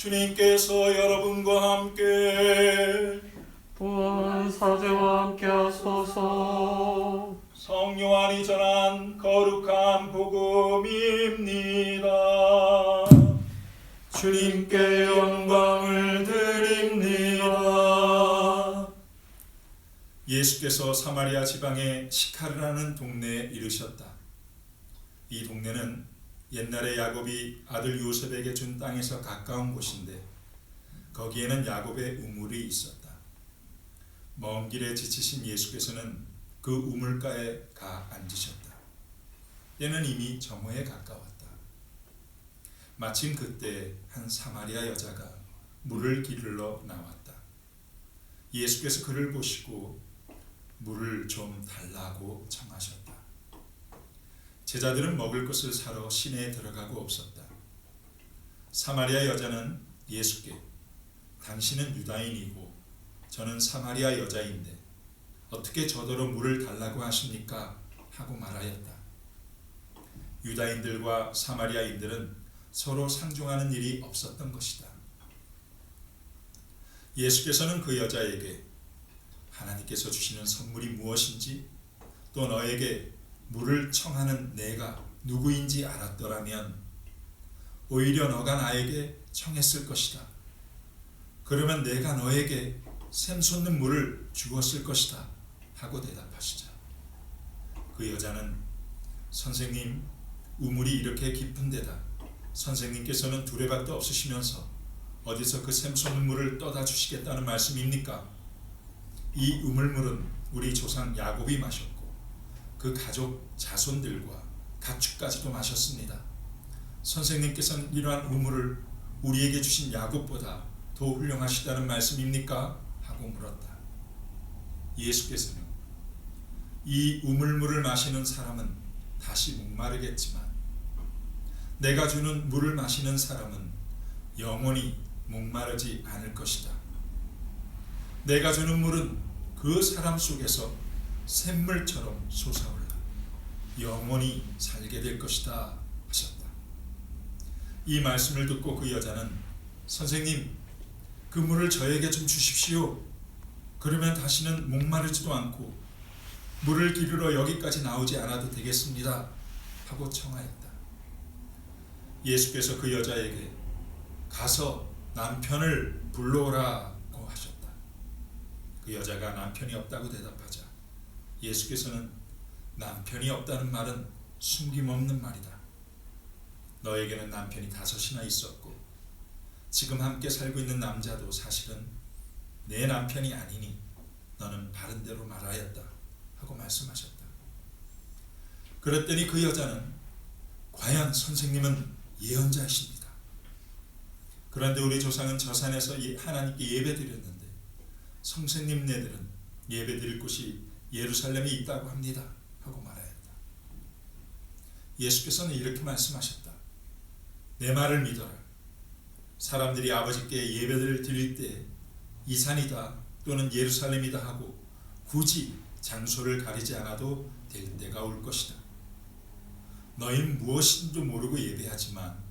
주님께서 여러분과 함께 또한 사제와 함께 하소서. 성요한이 전한 거룩한 복음입니다. 주님께 영광을 드립니다. 예수께서 사마리아 지방의 시카르라는 동네에 이르셨다. 이 동네는 옛날에 야곱이 아들 요셉에게 준 땅에서 가까운 곳인데 거기에는 야곱의 우물이 있었다. 먼 길에 지치신 예수께서는 그 우물가에 가 앉으셨다. 때는 이미 정오에 가까웠다. 마침 그때 한 사마리아 여자가 물을 기르러 나왔다. 예수께서 그를 보시고 물을 좀 달라고 청하셨다. 제자들은 먹을 것을 사러 시내에 들어가고 없었다. 사마리아 여자는 예수께 당신은 유다인이고 저는 사마리아 여자인데 어떻게 저더러 물을 달라고 하십니까? 하고 말하였다. 유다인들과 사마리아인들은 서로 상종하는 일이 없었던 것이다. 예수께서는 그 여자에게 하나님께서 주시는 선물이 무엇인지 또 너에게 물을 청하는 내가 누구인지 알았더라면 오히려 너가 나에게 청했을 것이다. 그러면 내가 너에게 샘솟는 물을 주었을 것이다 하고 대답하시자 그 여자는 선생님, 우물이 이렇게 깊은 데다 선생님께서는 두레박도 없으시면서 어디서 그 샘솟는 물을 떠다 주시겠다는 말씀입니까? 이 우물물은 우리 조상 야곱이 마셨고 그 가족 자손들과 가축까지도 마셨습니다. 선생님께서는 이러한 우물을 우리에게 주신 야곱보다 더 훌륭하시다는 말씀입니까? 하고 물었다. 예수께서는 이 우물물을 마시는 사람은 다시 목마르겠지만 내가 주는 물을 마시는 사람은 영원히 목마르지 않을 것이다. 내가 주는 물은 그 사람 속에서 샘물처럼 솟아올라 영원히 살게 될 것이다 하셨다. 이 말씀을 듣고 그 여자는 선생님, 그 물을 저에게 좀 주십시오. 그러면 다시는 목마르지도 않고 물을 기르러 여기까지 나오지 않아도 되겠습니다 하고 청하였다. 예수께서 그 여자에게 가서 남편을 불러오라고 하셨다. 그 여자가 남편이 없다고 대답하자 예수께서는 남편이 없다는 말은 숨김없는 말이다. 너에게는 남편이 5이나 있었고 지금 함께 살고 있는 남자도 사실은 내 남편이 아니니 너는 바른 대로 말하였다 하고 말씀하셨다. 그랬더니 그 여자는 과연 선생님은 예언자이십니다. 그런데 우리 조상은 저 산에서 하나님께 예배드렸는데 선생님네들은 예배드릴 곳이 예루살렘에 있다고 합니다 하고 말하였다. 예수께서는 이렇게 말씀하셨다. 내 말을 믿어라. 사람들이 아버지께 예배를 드릴 때 이 산이다 또는 예루살렘이다 하고 굳이 장소를 가리지 않아도 될 때가 올 것이다. 너희는 무엇인지도 모르고 예배하지만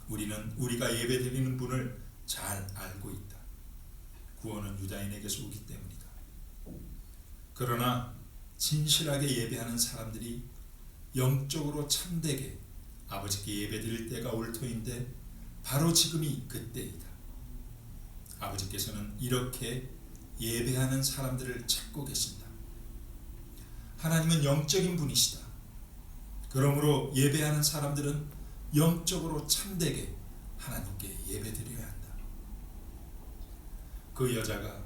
우리는 우리가 예배드리는 분을 잘 알고 있다. 구원은 유다인에게서 오기 때문이다. 그러나 진실하게 예배하는 사람들이 영적으로 참되게 아버지께 예배드릴 때가 올 터인데 바로 지금이 그때이다. 아버지께서는 이렇게 예배하는 사람들을 찾고 계신다. 하나님은 영적인 분이시다. 그러므로 예배하는 사람들은 영적으로 참되게 하나님께 예배드려야 한다. 그 여자가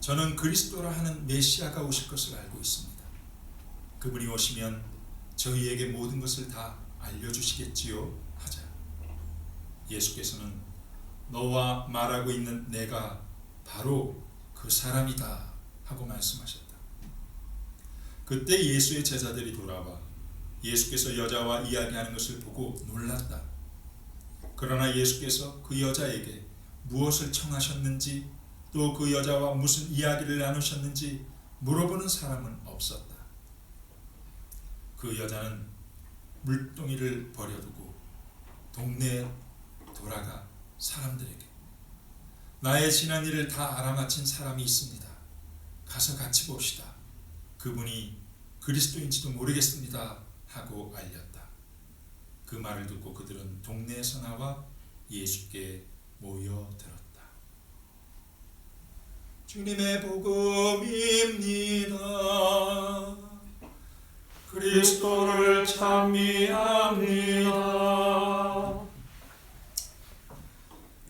저는 그리스도라 하는 메시아가 오실 것을 알고 있습니다. 그분이 오시면 저희에게 모든 것을 다 알려주시겠지요 하자 예수께서는 너와 말하고 있는 내가 바로 그 사람이다 하고 말씀하셨다. 그때 예수의 제자들이 돌아와 예수께서 여자와 이야기하는 것을 보고 놀랐다. 그러나 예수께서 그 여자에게 무엇을 청하셨는지 또 그 여자와 무슨 이야기를 나누셨는지 물어보는 사람은 없었다. 그 여자는 물동이를 버려두고 동네에 돌아가 사람들에게 나의 지난 일을 다 알아맞힌 사람이 있습니다. 가서 같이 봅시다. 그분이 그리스도인지도 모르겠습니다 하고 알렸다. 그 말을 듣고 그들은 동네에서 나와 예수께 모여들었다. 주님의 복음입니다. 그리스도를 찬미합니다.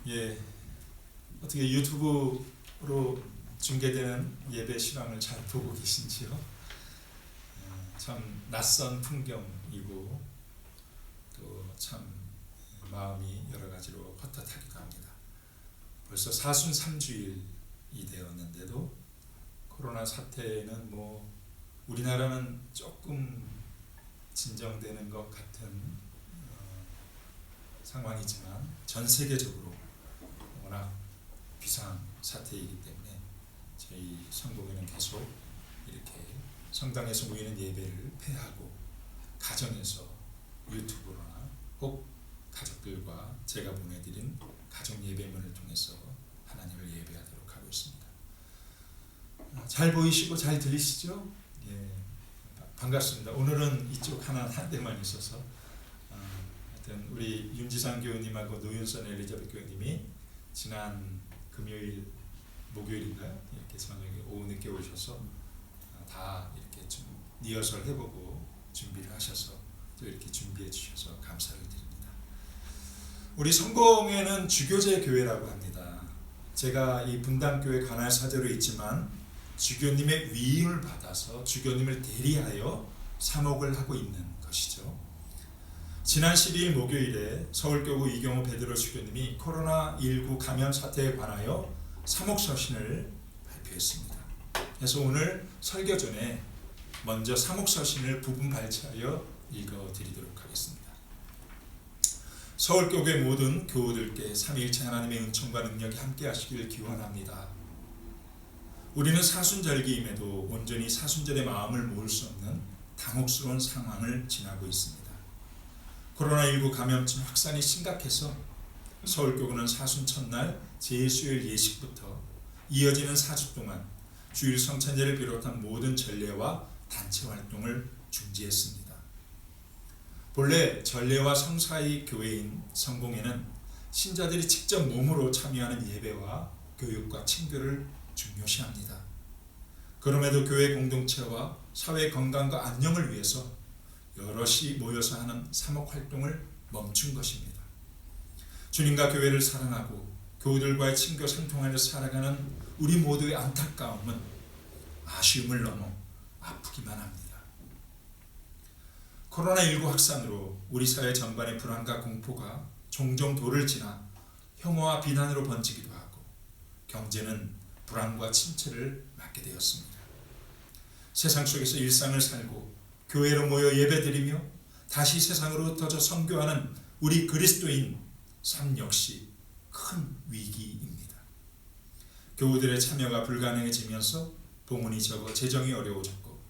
예, 어떻게 유튜브로 중계되는 예배 실황을 잘 보고 계신지요? 참 낯선 풍경이고 또 참 마음이 여러 가지로 헛헛하기도 합니다. 벌써 사순 3주일이 되었는데도 코로나 사태는 뭐 우리나라는 조금 진정되는 것 같은 상황이지만 전 세계적으로 워낙 비상 사태이기 때문에 저희 성공회는 계속 이렇게 성당에서 모이는 예배를 폐하고 가정에서 유튜브나 혹 가족들과 제가 보내드린 가족 예배문을 통해서 하나님을 예배하도록 하고 있습니다. 잘 보이시고 잘 들리시죠? 예, 반갑습니다. 오늘은 이쪽 하나 한 대만 있어서 하여튼 우리 윤지상 교우님하고 노윤선 엘리자벳 교우님이 지난 금요일 목요일인가요? 이렇게 저녁에 오후 늦게 오셔서 다 이렇게 좀 리허설 해보고 준비를 하셔서 또 이렇게 준비해 주셔서 감사를 드립니다. 우리 성공회는 주교제 교회라고 합니다. 제가 이 분당교회 관할 사제로 있지만 주교님의 위임을 받아서 주교님을 대리하여 사목을 하고 있는 것이죠. 지난 12일 목요일에 서울교구 이경호 베드로 주교님이 코로나19 감염 사태에 관하여 사목서신을 발표했습니다. 그래서 오늘 설교 전에 먼저 사목서신을 부분 발췌하여 읽어드리도록 하겠습니다. 서울교회 모든 교우들께 삼위일체 하나님의 은총과 능력이 함께 하시길 기원합니다. 우리는 사순절기임에도 온전히 사순절의 마음을 모을 수 없는 당혹스러운 상황을 지나고 있습니다. 코로나19 감염증 확산이 심각해서 서울교구는 사순 첫날 제수요일 예식부터 이어지는 4주 동안 주일 성찬제를 비롯한 모든 전례와 단체 활동을 중지했습니다. 본래 전례와 성사의 교회인 성공회는 신자들이 직접 몸으로 참여하는 예배와 교육과 친교를 중요시합니다. 그럼에도 교회 공동체와 사회 건강과 안녕을 위해서 여럿이 모여서 하는 사목 활동을 멈춘 것입니다. 주님과 교회를 사랑하고 교우들과의 친교 상통하며 살아가는 우리 모두의 안타까움은 아쉬움을 넘어 아프기만 합니다. 코로나19 확산으로 우리 사회 전반의 불안과 공포가 종종 도를 지나 혐오와 비난으로 번지기도 하고 경제는 불안과 침체를 맞게 되었습니다. 세상 속에서 일상을 살고 교회로 모여 예배드리며 다시 세상으로 흩어져 선교하는 우리 그리스도인 삶 역시 큰 위기입니다. 교우들의 참여가 불가능해지면서 봉헌이 적어 재정이 어려워졌고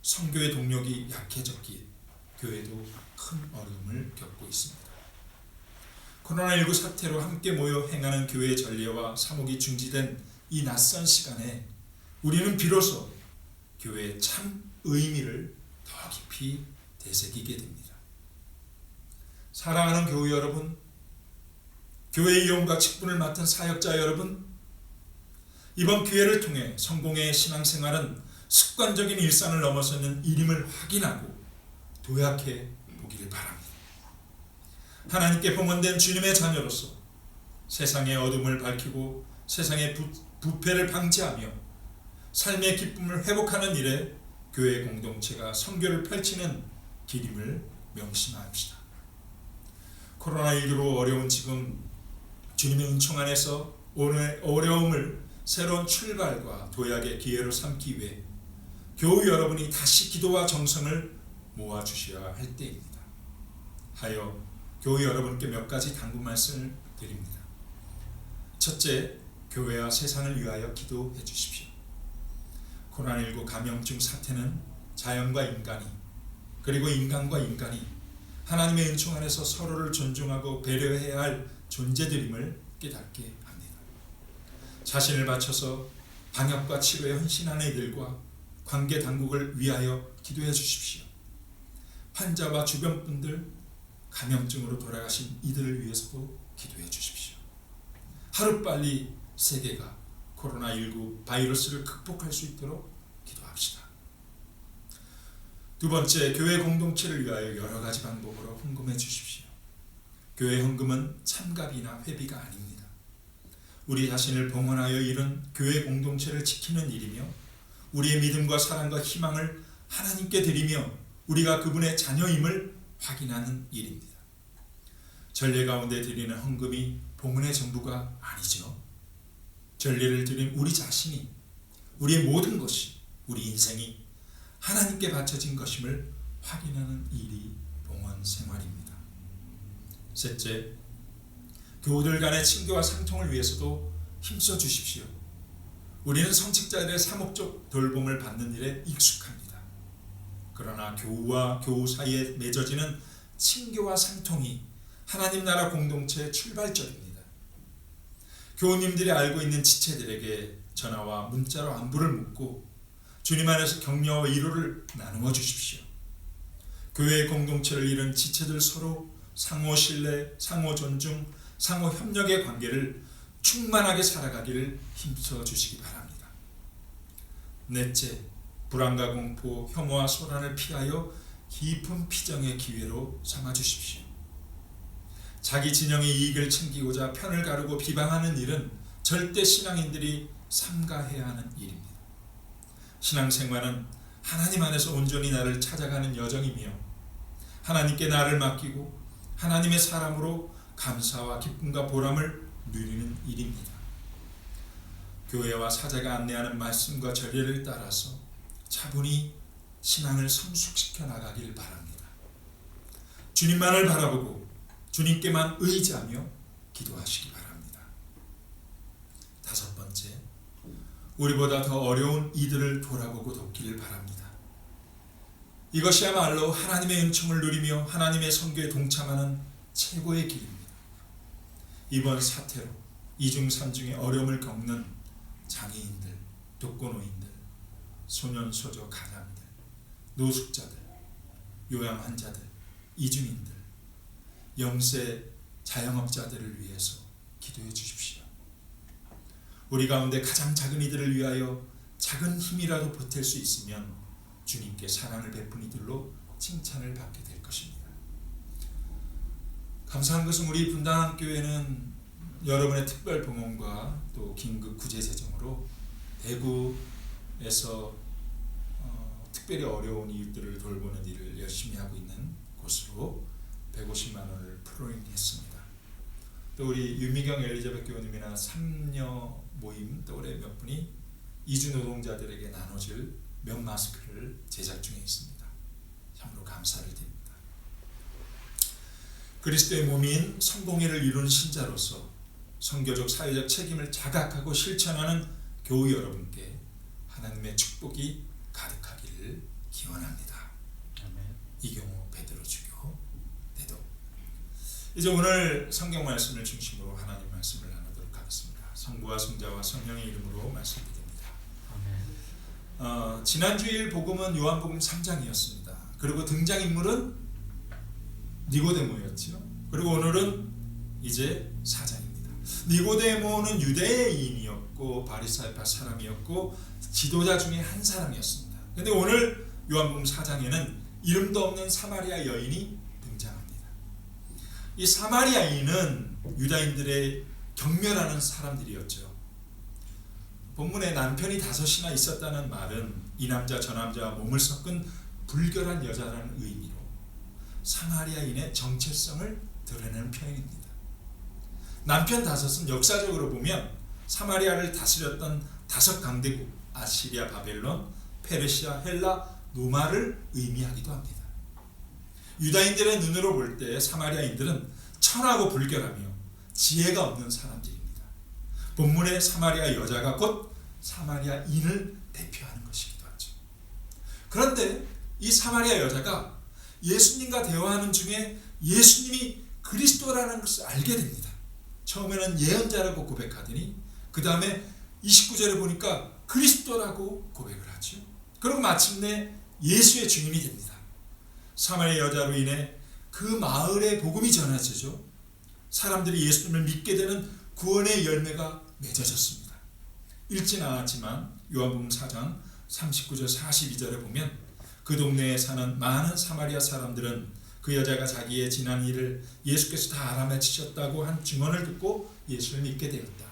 선교의 동력이 약해졌기에 교회도 큰 어려움을 겪고 있습니다. 코로나19 사태로 함께 모여 행하는 교회의 전례와 사목이 중지된 이 낯선 시간에 우리는 비로소 교회의 참 의미를 더 깊이 되새기게 됩니다. 사랑하는 교우 여러분, 교회의 영과 직분을 맡은 사역자 여러분, 이번 기회를 통해 성공의 신앙생활은 습관적인 일상을 넘어서는 일임을 확인하고 도약해 보기를 바랍니다. 하나님께 봉헌된 주님의 자녀로서 세상의 어둠을 밝히고 세상의 부패를 방지하며 삶의 기쁨을 회복하는 일에 교회 공동체가 선교를 펼치는 길임을 명심합시다. 코로나19로 어려운 지금 주님의 은총 안에서 오늘 어려움을 새로운 출발과 도약의 기회로 삼기 위해 교우 여러분이 다시 기도와 정성을 모아주셔야 할 때입니다. 하여 교우 여러분께 몇 가지 당부 말씀을 드립니다. 첫째, 교회와 세상을 위하여 기도해 주십시오. 코로나19 감염증 사태는 자연과 인간이 그리고 인간과 인간이 하나님의 은총 안에서 서로를 존중하고 배려해야 할 존재들임을 깨닫게 합니다. 자신을 바쳐서 방역과 치료에 헌신하는 이들과 관계 당국을 위하여 기도해 주십시오. 환자와 주변 분들, 감염증으로 돌아가신 이들을 위해서도 기도해 주십시오. 하루빨리 세계가 코로나19 바이러스를 극복할 수 있도록 기도합시다. 두 번째, 교회 공동체를 위하여 여러 가지 방법으로 헌금해 주십시오. 교회 헌금은 참갑이나 회비가 아닙니다. 우리 자신을 봉헌하여 이룬 교회 공동체를 지키는 일이며 우리의 믿음과 사랑과 희망을 하나님께 드리며 우리가 그분의 자녀임을 확인하는 일입니다. 전례 가운데 드리는 헌금이 봉헌의 전부가 아니죠. 전례를 드린 우리 자신이, 우리의 모든 것이, 우리 인생이 하나님께 바쳐진 것임을 확인하는 일이 봉헌 생활입니다. 셋째, 교우들 간의 친교와 상통을 위해서도 힘써 주십시오. 우리는 성직자들의 사목적 돌봄을 받는 일에 익숙합니다. 그러나 교우와 교우 사이에 맺어지는 친교와 상통이 하나님 나라 공동체의 출발점입니다. 교우님들이 알고 있는 지체들에게 전화와 문자로 안부를 묻고 주님 안에서 격려와 위로를 나누어 주십시오. 교회의 공동체를 이룬 지체들 서로 상호 신뢰, 상호 존중, 상호 협력의 관계를 충만하게 살아가기를 힘써 주시기 바랍니다. 넷째, 불안과 공포, 혐오와 소란을 피하여 깊은 피정의 기회로 삼아 주십시오. 자기 진영의 이익을 챙기고자 편을 가르고 비방하는 일은 절대 신앙인들이 삼가해야 하는 일입니다. 신앙생활은 하나님 안에서 온전히 나를 찾아가는 여정이며 하나님께 나를 맡기고 하나님의 사람으로 감사와 기쁨과 보람을 누리는 일입니다. 교회와 사제가 안내하는 말씀과 전례를 따라서 차분히 신앙을 성숙시켜 나가길 바랍니다. 주님만을 바라보고 주님께만 의지하며 기도하시기 바랍니다. 다섯 번째, 우리보다 더 어려운 이들을 돌아보고 돕기를 바랍니다. 이것이야말로 하나님의 은총을 누리며 하나님의 선교에 동참하는 최고의 길입니다. 이번 사태로 이중삼중의 어려움을 겪는 장애인들, 독거노인들, 소년소녀 가장들, 노숙자들, 요양 환자들, 이주민들, 영세 자영업자들을 위해서 기도해 주십시오. 우리 가운데 가장 작은 이들을 위하여 작은 힘이라도 보탤 수 있으면 주님께 사랑을 베푼 이들로 칭찬을 받게 될 것입니다. 감사한 것은 우리 분당교회는 여러분의 특별 봉헌과 또 긴급 구제 재정으로 대구에서 특별히 어려운 이웃들을 돌보는 일을 열심히 하고 있는 곳으로 150만 원을 프로잉했습니다. 또 우리 유미경 엘리자벳 교우님이나 삼녀 모임 또 올해 몇 분이 이주 노동자들에게 나눠줄 면 마스크를 제작 중에 있습니다. 참으로 감사를 드립니다. 그리스도의 몸인 성공회를 이룬 신자로서 선교적 사회적 책임을 자각하고 실천하는 교우 여러분께 하나님의 축복이 가득하기를 기원합니다. 아멘. 이경호 베드로 주교 대도. 이제 오늘 성경 말씀을 중심으로 하나님 말씀을 나누도록 하겠습니다. 성부와 성자와 성령의 이름으로 말씀드립니다. 지난주일 복음은 요한복음 3장이었습니다. 그리고 등장인물은 니고데모였죠. 그리고 오늘은 이제 4장입니다. 니고데모는 유대인이었고 바리사이파 사람이었고 지도자 중에 한 사람이었습니다. 그런데 오늘 요한복음 4장에는 이름도 없는 사마리아 여인이 등장합니다. 이 사마리아인은 유다인들의 경멸하는 사람들이었죠. 본문에 남편이 5이나 있었다는 말은 이 남자 저 남자와 몸을 섞은 불결한 여자라는 의미로 사마리아인의 정체성을 드러내는 표현입니다. 남편 5은 역사적으로 보면 사마리아를 다스렸던 5 강대국 아시리아, 바벨론, 페르시아, 헬라, 로마를 의미하기도 합니다. 유다인들의 눈으로 볼 때 사마리아인들은 천하고 불결하며 지혜가 없는 사람들입니다. 본문의 사마리아 여자가 곧 사마리아인을 대표하는 것이기도 하죠. 그런데 이 사마리아 여자가 예수님과 대화하는 중에 예수님이 그리스도라는 것을 알게 됩니다. 처음에는 예언자라고 고백하더니 그 다음에 29절에 보니까 그리스도라고 고백을 하죠. 그리고 마침내 예수의 증인이 됩니다. 사마리아 여자로 인해 그 마을의 복음이 전해지죠. 사람들이 예수님을 믿게 되는 구원의 열매가 맺어졌습니다. 읽진 않았지만 요한복음 4장 39절 42절에 보면 그 동네에 사는 많은 사마리아 사람들은 그 여자가 자기의 지난 일을 예수께서 다 알아맞히셨다고 한 증언을 듣고 예수를 믿게 되었다.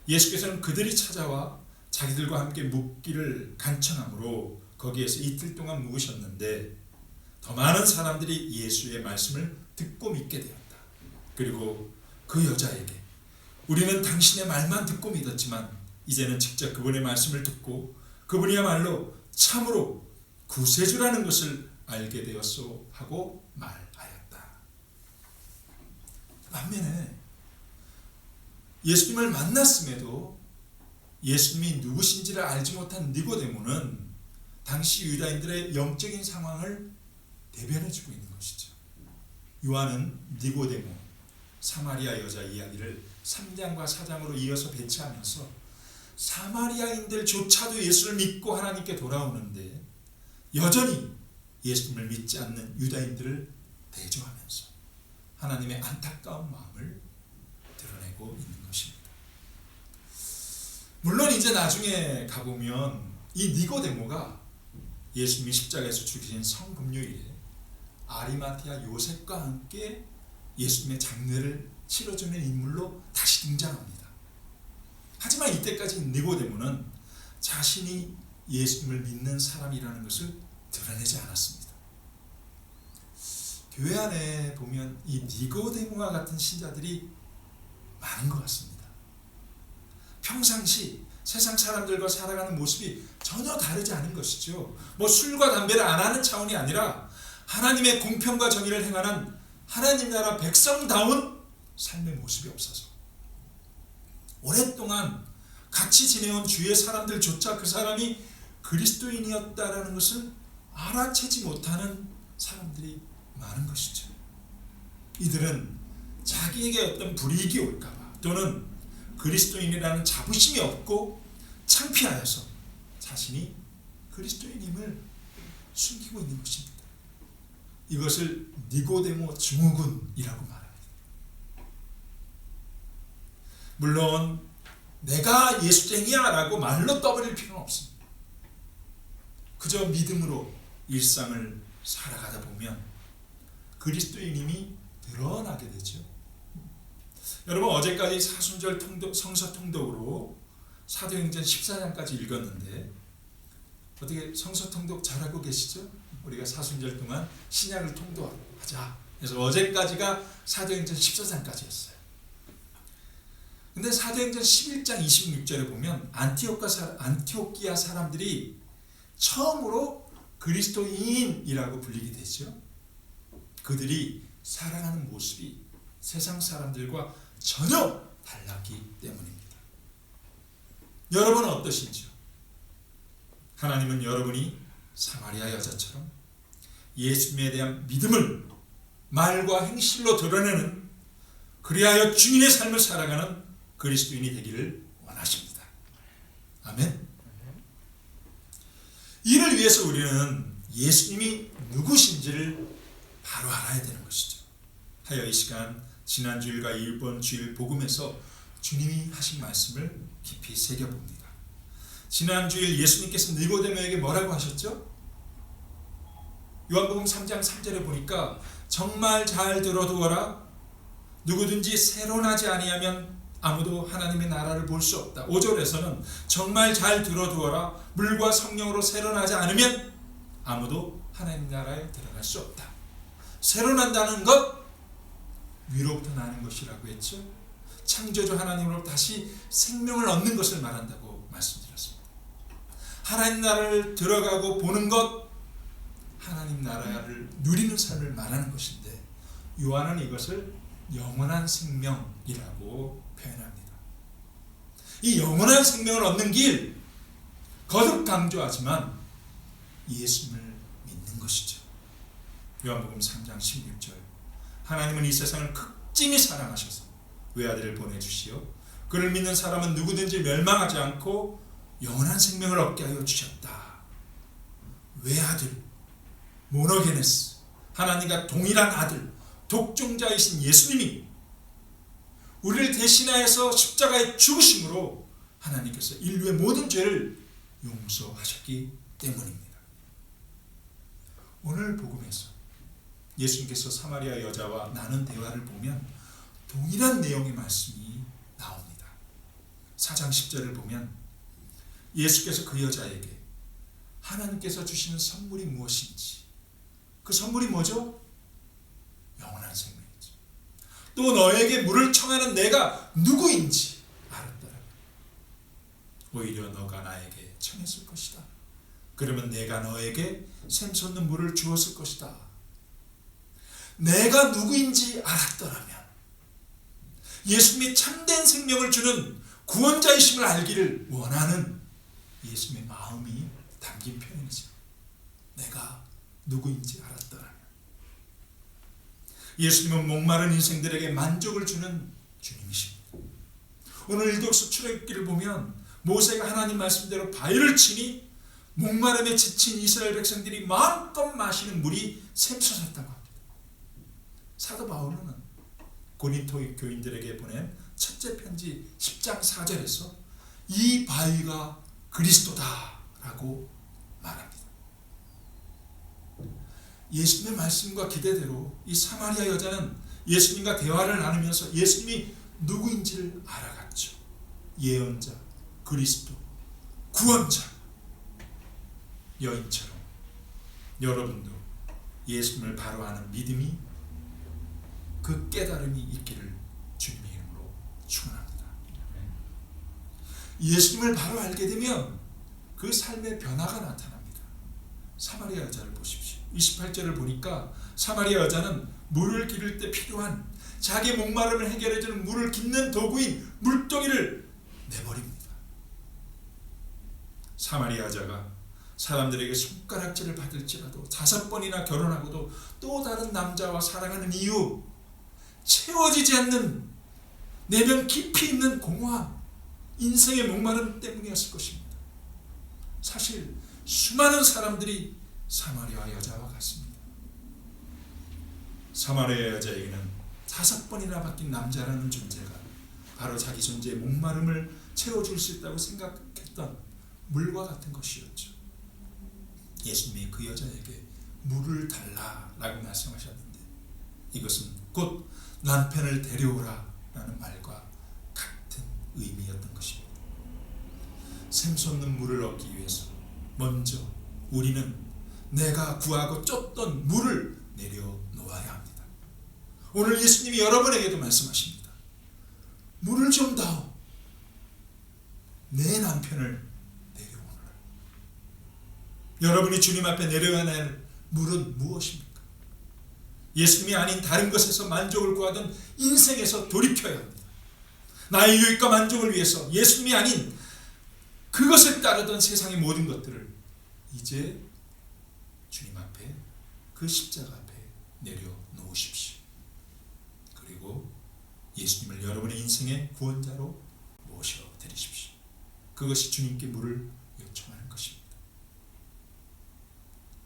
예수께서는 그들이 찾아와 자기들과 함께 묵기를 간청함으로 거기에서 이틀 동안 묵으셨는데 더 많은 사람들이 예수의 말씀을 듣고 믿게 되었다. 그리고 그 여자에게 우리는 당신의 말만 듣고 믿었지만 이제는 직접 그분의 말씀을 듣고 그분이야말로 참으로 구세주라는 것을 알게 되었소 하고 말하였다. 반면에 예수님을 만났음에도 예수님이 누구신지를 알지 못한 니고데모는 당시 유다인들의 영적인 상황을 대변해주고 있는 것이죠. 요한은 니고데모, 사마리아 여자 이야기를 3장과 4장으로 이어서 배치하면서 사마리아인들조차도 예수를 믿고 하나님께 돌아오는데 여전히 예수님을 믿지 않는 유다인들을 대조하면서 하나님의 안타까운 마음을 드러내고 있는 것입니다. 물론 이제 나중에 가보면 이 니고데모가 예수님이 십자가에서 죽으신 성금요일에 아리마티아 요셉과 함께 예수님의 장례를 치러주는 인물로 다시 등장합니다. 하지만 이때까지 니고데모는 자신이 예수님을 믿는 사람이라는 것을 드러내지 않았습니다. 교회 안에 보면 이 니고데모와 같은 신자들이 많은 것 같습니다. 평상시 세상 사람들과 살아가는 모습이 전혀 다르지 않은 것이죠. 뭐 술과 담배를 안 하는 차원이 아니라 하나님의 공평과 정의를 행하는 하나님 나라 백성다운 삶의 모습이 없어서 오랫동안 같이 지내온 주위의 사람들조차 그 사람이 그리스도인이었다라는 것을 알아채지 못하는 사람들이 많은 것이죠. 이들은 자기에게 어떤 불이익이 올까봐 또는 그리스도인이라는 자부심이 없고 창피하여서 자신이 그리스도인임을 숨기고 있는 것입니다. 이것을 니고데모 증후군이라고 말합니다. 물론 내가 예수쟁이야 라고 말로 떠버릴 필요는 없습니다. 그저 믿음으로 일상을 살아가다 보면 그리스도인임이 드러나게 되죠. 여러분 어제까지 사순절 성서 통독으로 사도행전 14장까지 읽었는데 어떻게 성서 통독 잘하고 계시죠? 우리가 사순절 동안 신약을 통독하자. 그래서 어제까지가 사도행전 14장까지였어요. 근데 사도행전 11장 26절에 보면 안티오키아 사람들이 처음으로 그리스도인이라고 불리게 되죠. 그들이 살아가는 모습이 세상 사람들과 전혀 달랐기 때문입니다. 여러분은 어떠신지요? 하나님은 여러분이 사마리아 여자처럼 예수님에 대한 믿음을 말과 행실로 드러내는 그리하여 주인의 삶을 살아가는 그리스도인이 되기를 원하십니다. 아멘. 이를 위해서 우리는 예수님이 누구신지를 바로 알아야 되는 것이죠. 하여 이 시간 지난 주일과 이번 주일 복음에서 주님이 하신 말씀을 깊이 새겨봅니다. 지난 주일 예수님께서 니고데모에게 뭐라고 하셨죠? 요한복음 3장 3절에 보니까 정말 잘 들어두어라. 누구든지 새로 나지 아니하면 아무도 하나님의 나라를 볼 수 없다. 5절에서는 정말 잘 들어두어라. 물과 성령으로 새로 나지 않으면 아무도 하나님 나라에 들어갈 수 없다. 새로 난다는 것 위로부터 나는 것이라고 했죠. 창조주 하나님으로 다시 생명을 얻는 것을 말한다고 말씀드렸습니다. 하나님 나라를 들어가고 보는 것, 하나님 나라를 누리는 삶을 말하는 것인데 요한은 이것을 영원한 생명이라고 표현합니다. 이 영원한 생명을 얻는 길 거듭 강조하지만 예수님을 믿는 것이죠. 요한복음 3장 16절 하나님은 이 세상을 극진히 사랑하셔서 외아들을 보내주시오. 그를 믿는 사람은 누구든지 멸망하지 않고 영원한 생명을 얻게 하여 주셨다. 외아들, 모노게네스, 하나님과 동일한 아들, 독종자이신 예수님이 우리를 대신하여서 십자가에 죽으심으로 하나님께서 인류의 모든 죄를 용서하셨기 때문입니다. 오늘 복음에서 예수님께서 사마리아 여자와 나눈 대화를 보면 동일한 내용의 말씀이 나옵니다. 4장 10절을 보면 예수께서 그 여자에게 하나님께서 주시는 선물이 무엇인지, 그 선물이 뭐죠? 영원한 생명이지. 또 너에게 물을 청하는 내가 누구인지 알았더라. 오히려 너가 나에게 청했을 것이다. 그러면 내가 너에게 샘솟는 물을 주었을 것이다. 내가 누구인지 알았더라면, 예수님이 참된 생명을 주는 구원자이심을 알기를 원하는 예수님의 마음이 담긴 표현이죠. 내가 누구인지 알았더라면. 예수님은 목마른 인생들에게 만족을 주는 주님이십니다. 오늘 일독서 출애굽기를 보면 모세가 하나님 말씀대로 바위를 치니 목마름에 지친 이스라엘 백성들이 마음껏 마시는 물이 샘솟았다고 합니다. 사도 바울은 고린토 교인들에게 보낸 첫째 편지 10장 4절에서 이 바위가 그리스도다 라고 말합니다. 예수님의 말씀과 기대대로 이 사마리아 여자는 예수님과 대화를 나누면서 예수님이 누구인지를 알아갔죠. 예언자, 그리스도, 구원자. 여인처럼 여러분도 예수님을 바로 아는 믿음이, 그 깨달음이 있기를 주님의 이름으로 축원합니다. 예수님을 바로 알게 되면 그 삶의 변화가 나타납니다. 사마리아 여자를 보십시오. 28절을 보니까 사마리아 여자는 물을 기를 때 필요한 자기 목마름을 해결해주는 물을 깃는 도구인 물동이를 내버립니다. 사마리아 여자가 사람들에게 손가락질을 받을지라도 5번이나 결혼하고도 또 다른 남자와 사랑하는 이유, 채워지지 않는 내면 깊이 있는 공허함, 인생의 목마름 때문이었을 것입니다. 사실 수많은 사람들이 사마리아 여자와 같습니다. 사마리아 여자에게는 5번이나 바뀐 남자라는 존재가 바로 자기 존재의 목마름을 채워줄 수 있다고 생각했던 물과 같은 것이었죠. 예수님이 그 여자에게 물을 달라라고 말씀하셨는데, 이것은 곧 남편을 데려오라 라는 말과 같은 의미였던 것입니다. 샘솟는 물을 얻기 위해서 먼저 우리는 내가 구하고 쫓던 물을 내려놓아야 합니다. 오늘 예수님이 여러분에게도 말씀하십니다. 물을 좀 다오. 내 남편을 내려오너라. 여러분이 주님 앞에 내려야 할 물은 무엇입니까? 예수님이 아닌 다른 것에서 만족을 구하던 인생에서 돌이켜야 합니다. 나의 유익과 만족을 위해서 예수님이 아닌 그것을 따르던 세상의 모든 것들을 이제 주님 앞에, 그 십자가 앞에 내려놓으십시오. 그리고 예수님을 여러분의 인생의 구원자로 모셔드리십시오. 그것이 주님께 물을 요청하는 것입니다.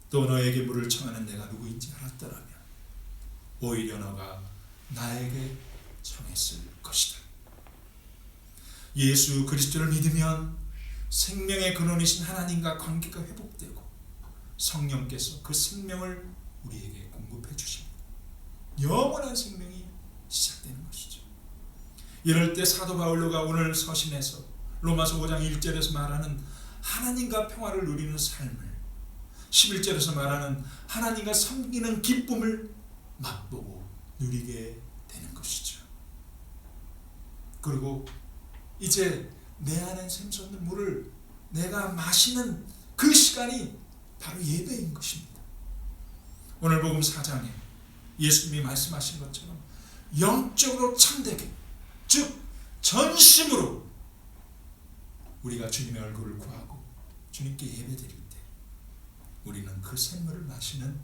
또 너에게 물을 청하는 내가 누구인지 알았더라면 오히려 너가 나에게 청했을 것이다. 예수 그리스도를 믿으면 생명의 근원이신 하나님과 관계가 회복되고 성령께서 그 생명을 우리에게 공급해 주십니다. 영원한 생명이 시작되는 것이죠. 이럴 때 사도 바울로가 오늘 서신에서 로마서 5장 1절에서 말하는 하나님과 평화를 누리는 삶을, 11절에서 말하는 하나님과 섬기는 기쁨을 맛보고 누리게 되는 것이죠. 그리고 이제 내 안에 샘솟는 물을 내가 마시는 그 시간이 바로 예배인 것입니다. 오늘 복음 4장에 예수님이 말씀하신 것처럼 영적으로 참되게, 즉 전심으로 우리가 주님의 얼굴을 구하고 주님께 예배드릴 때 우리는 그 샘물을 마시는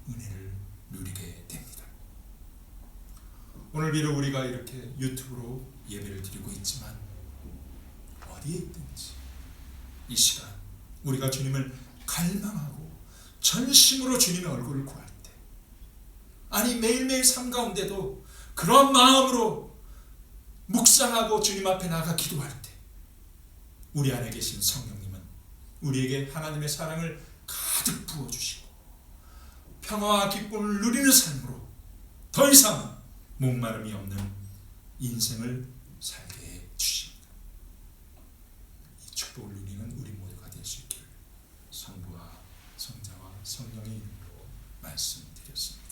은혜를 누리게 됩니다. 오늘 비록 우리가 이렇게 유튜브로 예배를 드리고 있지만 어디에 있든지 이 시간 우리가 주님을 갈망하고 전심으로 주님의 얼굴을 구할 때, 아니 매일매일 삶 가운데도 그런 마음으로 묵상하고 주님 앞에 나가 기도할 때 우리 안에 계신 성령님은 우리에게 하나님의 사랑을 가득 부어주시고 평화와 기쁨을 누리는 삶으로 더 이상 목마름이 없는 인생을 살게 해주십니다. 이 축복을 누리는 우리 모두가 될 수 있기를 성부와 성자와 성령의 이름으로 말씀드렸습니다.